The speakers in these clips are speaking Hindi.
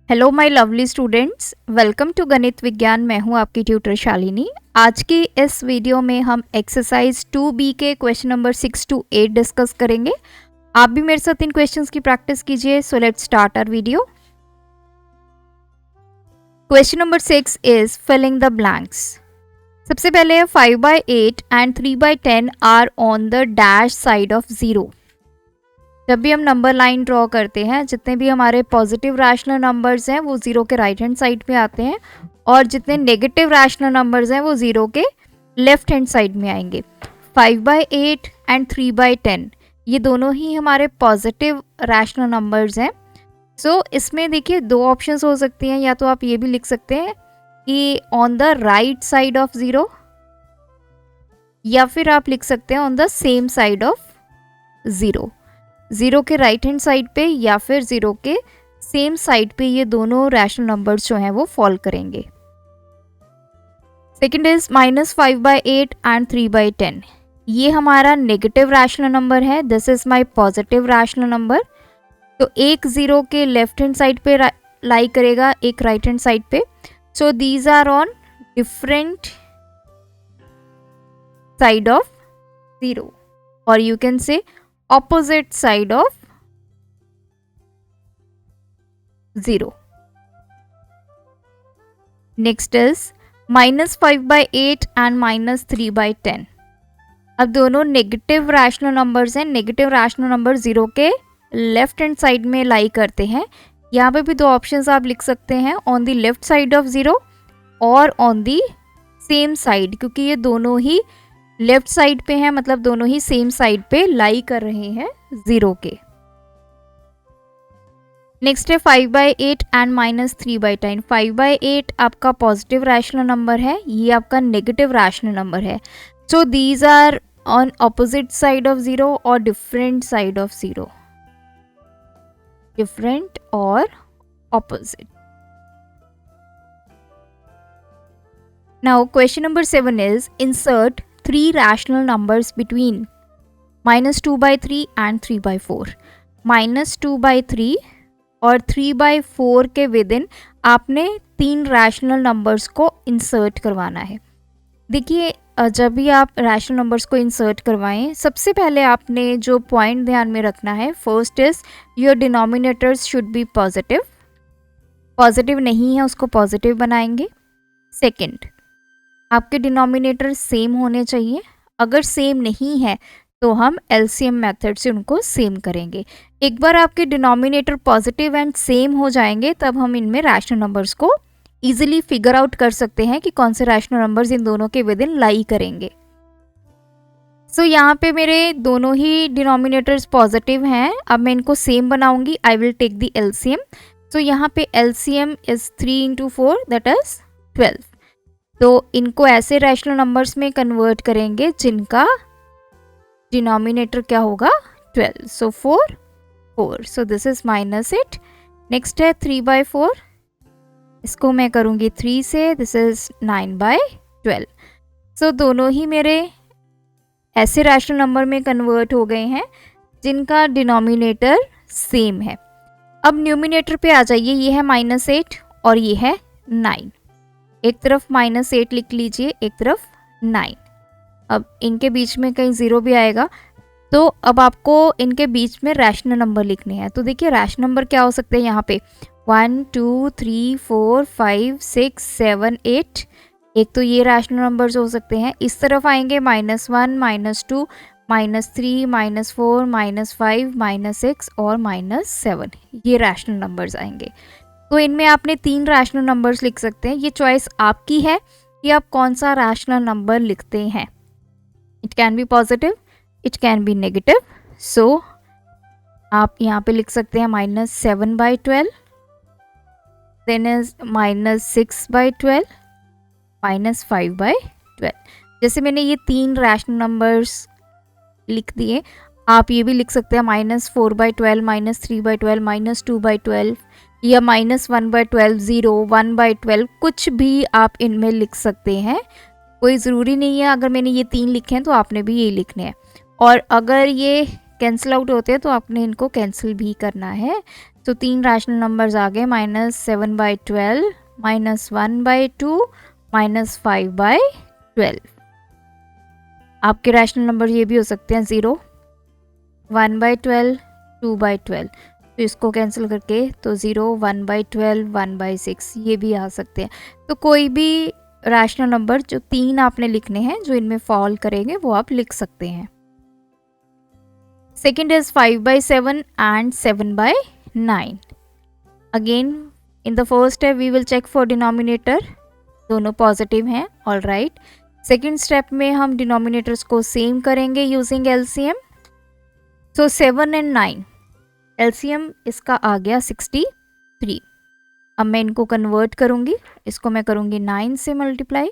Hello my lovely students, welcome to Ganit Vigyan. मैं हूं आपकी ट्यूटर शालिनी। आज की इस वीडियो में हम एक्सरसाइज 2B के क्वेश्चन नंबर 6 to 8 डिस्कस करेंगे। आप भी मेरे साथ इन क्वेश्चंस की प्रैक्टिस कीजिए। So let's start our video. Question number 6 is filling the blanks. सबसे पहले 5/8 and 3/10 are on the dash side of 0। जब भी हम नंबर लाइन ड्रॉ करते हैं, जितने भी हमारे पॉजिटिव रैशनल नंबर्स हैं वो 0 के राइट हैंड साइड पे आते हैं, और जितने नेगेटिव रैशनल नंबर्स हैं वो 0 के लेफ्ट हैंड साइड में आएंगे। 5/8 एंड 3/10 ये दोनों ही हमारे पॉजिटिव रैशनल नंबर्स हैं। सो इसमें देखिए दो ऑप्शंस हो सकती हैं। या तो आप ये भी लिख सकते हैं कि on the right side of 0, या फिर आप लिख सकते हैं on the same side of 0। 0 के राइट हैंड साइड पे या फिर 0 के सेम साइड पे ये दोनों रैशनल नंबर्स जो हैं वो फॉल करेंगे। Second is -5/8 and 3/10। ये हमारा नेगेटिव रैशनल नंबर है। This is my positive rational number. तो एक 0 के लेफ्ट हैंड साइड पे लाई करेगा, एक राइट हैंड साइड पे। So these are on different side of 0, और you can say opposite side of 0. Next is -5/8 and -3/10. अब दोनों नेगेटिव रैशनल नंबर्स हैं। नेगेटिव रैशनल नंबर 0 के लेफ्ट हैंड साइड में लाई करते हैं। यहाँ पे भी दो ऑप्शंस आप लिख सकते हैं, on the left side of 0 और ऑन द सेम साइड, क्योंकि ये दोनों ही लेफ्ट साइड पे हैं, मतलब दोनों ही सेम साइड पे लाई कर रहे हैं 0 के। नेक्स्ट है 5/8 एंड -3/10। 5/8 आपका पॉजिटिव रैशनल नंबर है, ये आपका नेगेटिव रैशनल नंबर है। So these are on opposite side of 0 और डिफरेंट साइड ऑफ 0। डिफरेंट और opposite. Now question number 7 is insert 3 rational numbers between -2/3 and 3/4। -2/3 और 3/4 के विद इन आपने 3 रैशनल नंबर्स को इंसर्ट करवाना है। देखिए जब भी आप रैशनल नंबर्स को इंसर्ट करवाएं, सबसे पहले आपने जो पॉइंट ध्यान में रखना है, first is your denominators should be positive. Positive नहीं है उसको पॉजिटिव बनाएंगे। सेकंड, आपके डिनोमिनेटर सेम होने चाहिए। अगर सेम नहीं है तो हम एलसीएम मेथड से उनको सेम करेंगे। एक बार आपके डिनोमिनेटर पॉजिटिव एंड सेम हो जाएंगे, तब हम इनमें रैशनल नंबर्स को इजीली फिगर आउट कर सकते हैं कि कौन से रैशनल नंबर्स इन दोनों के विद इन लाई करेंगे। सो यहाँ पे मेरे दोनों ही डिनोमिनेटर्स पॉजिटिव हैं। अब मैं इनको सेम बनाऊंगी। I will take the LCM. So यहाँ पे एलसीएम इज 3 × 4 दैट इज 12। तो इनको ऐसे रैशनल नंबर्स में कन्वर्ट करेंगे जिनका डिनोमिनेटर क्या होगा, 12। सो 4। So this is -8। नेक्स्ट है 3/4। इसको मैं करूँगी 3 से। This is 9/12। सो दोनों ही मेरे ऐसे रैशनल नंबर में कन्वर्ट हो गए हैं जिनका डिनोमिनेटर सेम है। अब न्यूमिनेटर पे आ जाइए। ये है -8 और ये है 9। एक तरफ -8 लिख लीजिए, एक तरफ 9। अब इनके बीच में कहीं 0 भी आएगा, तो अब आपको इनके बीच में रैशनल नंबर लिखने हैं। तो देखिए रैशनल नंबर क्या हो सकते हैं यहाँ पे, 1 2 3 4 5 6 7 8। एक तो ये रैशनल नंबर्स हो सकते हैं। इस तरफ आएंगे -1 -2 -3 -4 -5 -6 और -7। ये रैशनल नंबर्स आएंगे। तो इनमें आपने 3 रैशनल नंबर्स लिख सकते हैं। ये चॉइस आपकी है कि आप कौन सा रैशनल नंबर लिखते हैं। It can be positive, it can be negative. So आप यहाँ पे लिख सकते हैं -7/12, देन इज -6/12, -5/12। जैसे मैंने ये 3 रैशनल नंबर्स लिख दिए, आप ये भी लिख सकते हैं -4/12, -3/12, -2/12 या -1/12, 0, 1/12, कुछ भी आप इनमें लिख सकते हैं। कोई ज़रूरी नहीं है अगर मैंने ये 3 लिखे हैं तो आपने भी ये लिखने हैं। और अगर ये कैंसिल आउट होते हैं तो आपने इनको कैंसिल भी करना है। तो 3 रैशनल नंबर्स आ गए, -7/12, -1/2, -5/12। आपके रैशनल नंबर ये भी हो सकते हैं 0, 1/12, 2/12। तो इसको कैंसिल करके तो 0, 1/12, 1/6 ये भी आ सकते हैं। तो कोई भी रैशनल नंबर जो 3 आपने लिखने हैं जो इनमें फॉल करेंगे वो आप लिख सकते हैं। Second is 5/7 and 7/9। Again in the first step we will check for denominator, दोनों पॉजिटिव हैं, ऑल राइट। सेकेंड स्टेप में हम डिनोमिनेटर्स को सेम करेंगे using LCM. So 7 and 9 LCM इसका आ गया 63। अब मैं इनको कन्वर्ट करूंगी, इसको मैं करूंगी 9 से मल्टीप्लाई,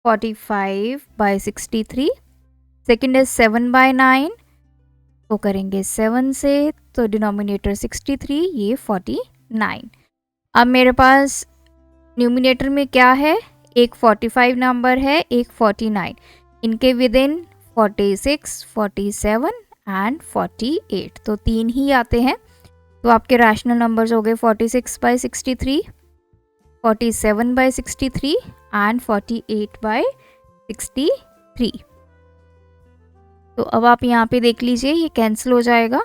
45/63। सेकेंड है 7/9, वो करेंगे 7 से, तो डिनोमिनेटर 63, ये 49। अब मेरे पास न्यूमिनेटर में क्या है, एक 45 नंबर है, एक 49, इनके विद इन 46, 47 एंड 48, तो 3 ही आते हैं। तो आपके रैशनल नंबर्स हो गए 46/63, 47/63 एंड 48/63। तो अब आप यहाँ पे देख लीजिए ये कैंसिल हो जाएगा।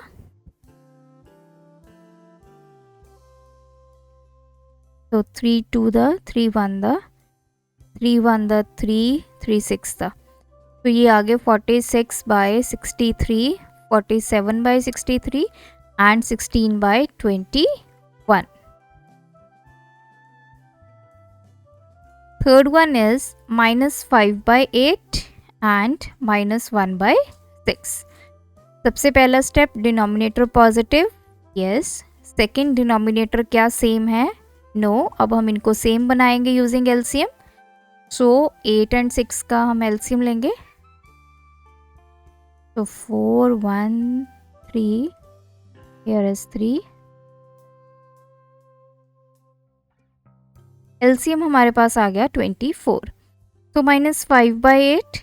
तो 3 2 द 3 1 द 3 1 द 3 3 6 द, तो ये आ गए 46/63, 47/63 and 16/21. Third one is -5/8 and -1/6. सबसे पहला step denominator positive, yes. Second denominator क्या सेम है, नो। अब हम इनको सेम बनाएंगे यूजिंग एलसीएम। सो 8 and 6 का हम एलसीएम लेंगे, तो 4 1 3, here is 3। एलसीएम हमारे पास आ गया 24। तो -5/8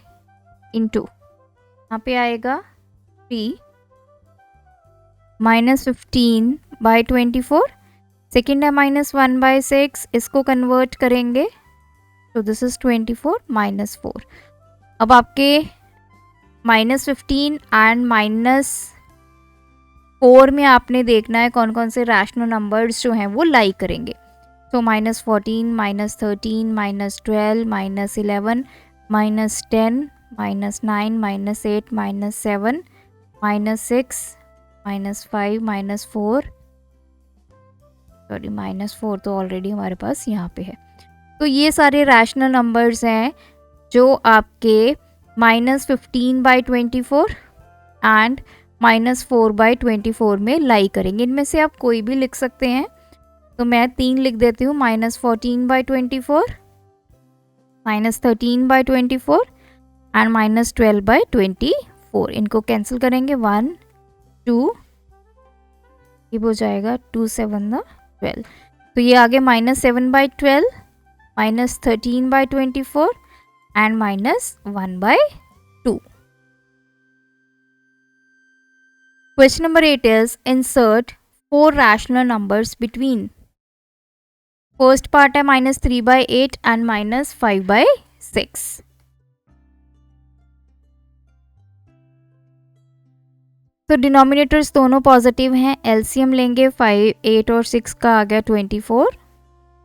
इंटू यहाँ पे आएगा 3, -15/24। सेकेंड है -1/6, इसको कन्वर्ट करेंगे तो दिस इज 24 -4। अब आपके -15 एंड -4 में आपने देखना है कौन कौन से रैशनल नंबर्स जो हैं वो लाई करेंगे। तो -14, -13, -12, -11, -10, -9, -8, -7, -6, -5, -4, सॉरी -4 तो ऑलरेडी हमारे पास यहाँ पे है। तो ये सारे रैशनल नंबर्स हैं जो आपके -15/24 एंड -4/24 में लाई करेंगे। इनमें से आप कोई भी लिख सकते हैं, तो मैं 3 लिख देती हूँ, -14/24, -13/24 एंड -12/24। इनको कैंसिल करेंगे, 1 2, ये हो जाएगा 2 7 12। तो ये आगे -7/12, -13/24 and -1/2. Question number 8 is insert 4 rational numbers between. First part है -3/8 and -5/6. तो डिनोमिनेटर्स दोनों पॉजिटिव हैं, एलसीएम लेंगे, 5 8 और 6 का आ गया 24।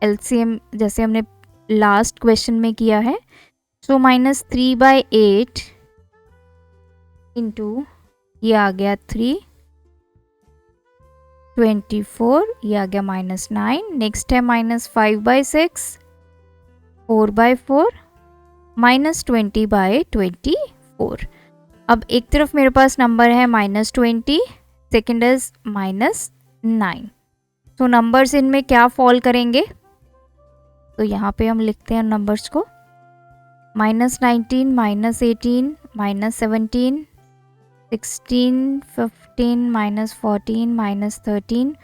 एलसीएम जैसे हमने लास्ट क्वेश्चन में किया है। सो -3/8 इंटू ये आ गया 3, 24, ये आ गया -9। नेक्स्ट है -5/6, 4/4, -20/24। अब एक तरफ मेरे पास नंबर है -20, सेकेंड इज -9। तो नंबर्स इनमें क्या फॉल करेंगे, तो यहाँ पे हम लिखते हैं नंबर्स को, -19, -18, -17, 16, 15, -14, -13,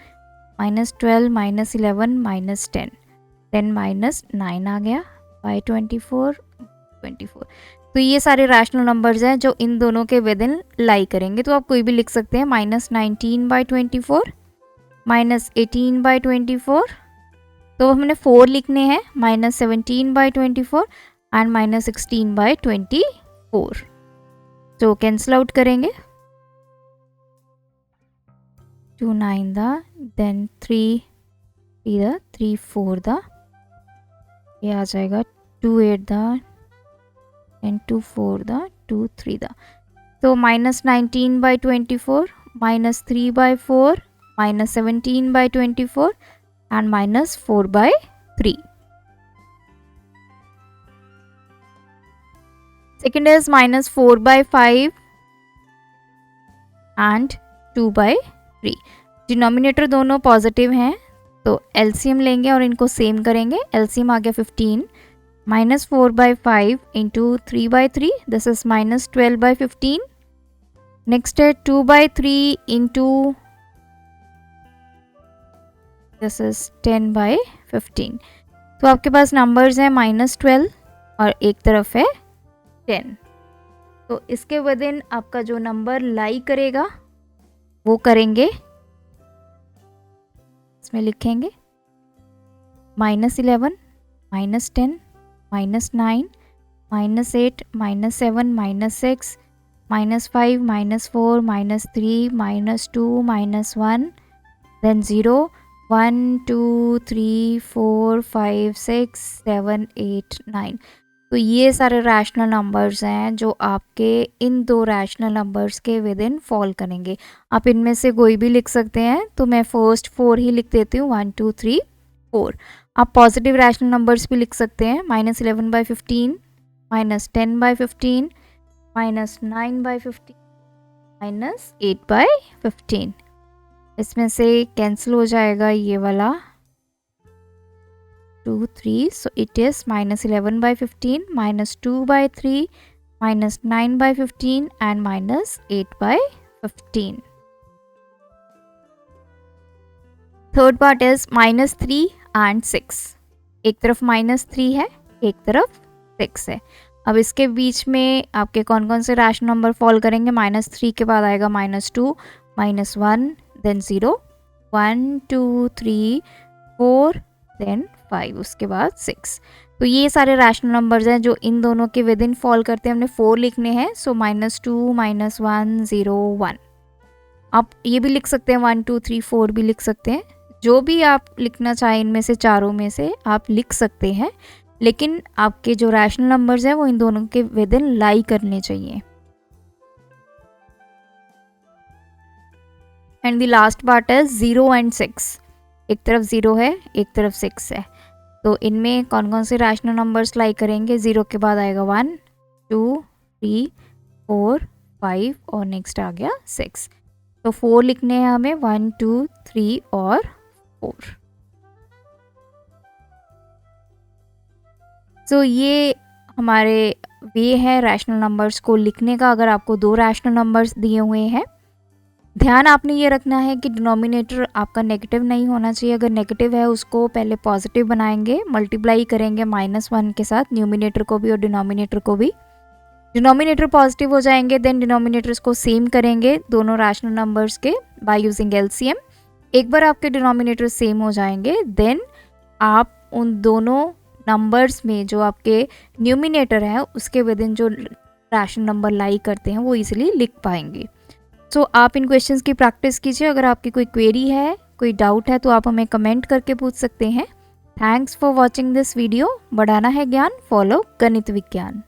-12, -11, -10, then -9 आ गया by 24, 24। तो ये सारे रैशनल नंबर्स हैं जो इन दोनों के विद इन लाई करेंगे। तो आप कोई भी लिख सकते हैं, -19/24, -18/24, तो हमने 4 लिखने हैं, -17/24 एंड -16/24, तो कैंसिल आउट करेंगे, 2 9 दा, देन 3 3 दा, 3 4 दा, ये आ जाएगा 2 8 दा एंड 2 4 दा, 2 3 दा, तो -19/24, -3/4, -17/24 and -4/3. Second is -4/5 and 2/3. Denominator दोनों पॉजिटिव हैं, तो एलसीएम लेंगे और इनको सेम करेंगे। एलसीएम आ गया 15, -4/5 इंटू 3/3, दिस इज -12/15। नेक्स्ट है 2/3 इंटू, दिस इज 10/15। तो आपके पास नंबर्स हैं -12 और एक तरफ है 10, तो इसके विदिन आपका जो नंबर लाई करेगा वो करेंगे, इसमें लिखेंगे -11, -10, -9, -8, -7, -6, -5, -4, -3, -2, -1, then 0, 1 2 3 4 5 6 7 8 9। तो ये सारे रैशनल नंबर्स हैं जो आपके इन दो रैशनल नंबर्स के विद इन फॉल करेंगे। आप इनमें से कोई भी लिख सकते हैं, तो मैं फर्स्ट 4 ही लिख देती हूँ, 1 2 3 4। आप पॉजिटिव रैशनल नंबर्स भी लिख सकते हैं, -11/15, -10/15, -9/15, -8/15। इसमें से कैंसिल हो जाएगा ये वाला 2 3, so it is -11/15, -2/3, -9/15 and -8/15. Third part is -3 and 6। एक तरफ -3 है, एक तरफ 6 है। अब इसके बीच में आपके कौन कौन से रैशनल नंबर फॉल करेंगे? -3 के बाद आएगा -2, -1, देन 0, 1 2 3 4, देन 5, उसके बाद 6। तो ये सारे रैशनल नंबर्स हैं जो इन दोनों के विद इन फॉल करते हैं। हमने 4 लिखने हैं, सो -2, -1, 0, 1। आप ये भी लिख सकते हैं, 1 2 3 4 भी लिख सकते हैं, जो भी आप लिखना चाहें इनमें से चारों में से आप लिख सकते हैं, लेकिन आपके जो रैशनल नंबर्स हैं वो इन दोनों के विद इन लाई करने चाहिए। एंड द लास्ट पार्ट है 0 and 6। एक तरफ 0 है, एक तरफ 6 है, तो इनमें कौन कौन से रैशनल नंबर्स लाई करेंगे? 0 के बाद आएगा 1 2 3 4 5 और नेक्स्ट आ गया 6। तो 4 लिखने हैं हमें, 1 2 3 और 4। तो ये हमारे वे है रैशनल नंबर्स को लिखने का। अगर आपको 2 रैशनल नंबर्स दिए हुए हैं, ध्यान आपने ये रखना है कि डिनोमिनेटर आपका नेगेटिव नहीं होना चाहिए। अगर नेगेटिव है उसको पहले पॉजिटिव बनाएंगे, मल्टीप्लाई करेंगे -1 के साथ, न्यूमिनेटर को भी और डिनोमिनेटर को भी। डिनोमिनेटर पॉजिटिव हो जाएंगे, देन डिनोमिनेटर्स को सेम करेंगे दोनों रैशनल नंबर्स के बाय यूजिंग एलसीएम। एक बार आपके डिनोमिनेटर सेम हो जाएंगे, देन आप उन दोनों नंबर्स में जो आपके न्यूमिनेटर है उसके विद इन जो रैशनल नंबर लाई करते हैं वो इजीली लिख पाएंगे। सो आप इन क्वेश्चंस की प्रैक्टिस कीजिए। अगर आपकी कोई क्वेरी है, कोई डाउट है, तो आप हमें कमेंट करके पूछ सकते हैं। Thanks for watching this video. बढ़ाना है ज्ञान, फॉलो गणित विज्ञान।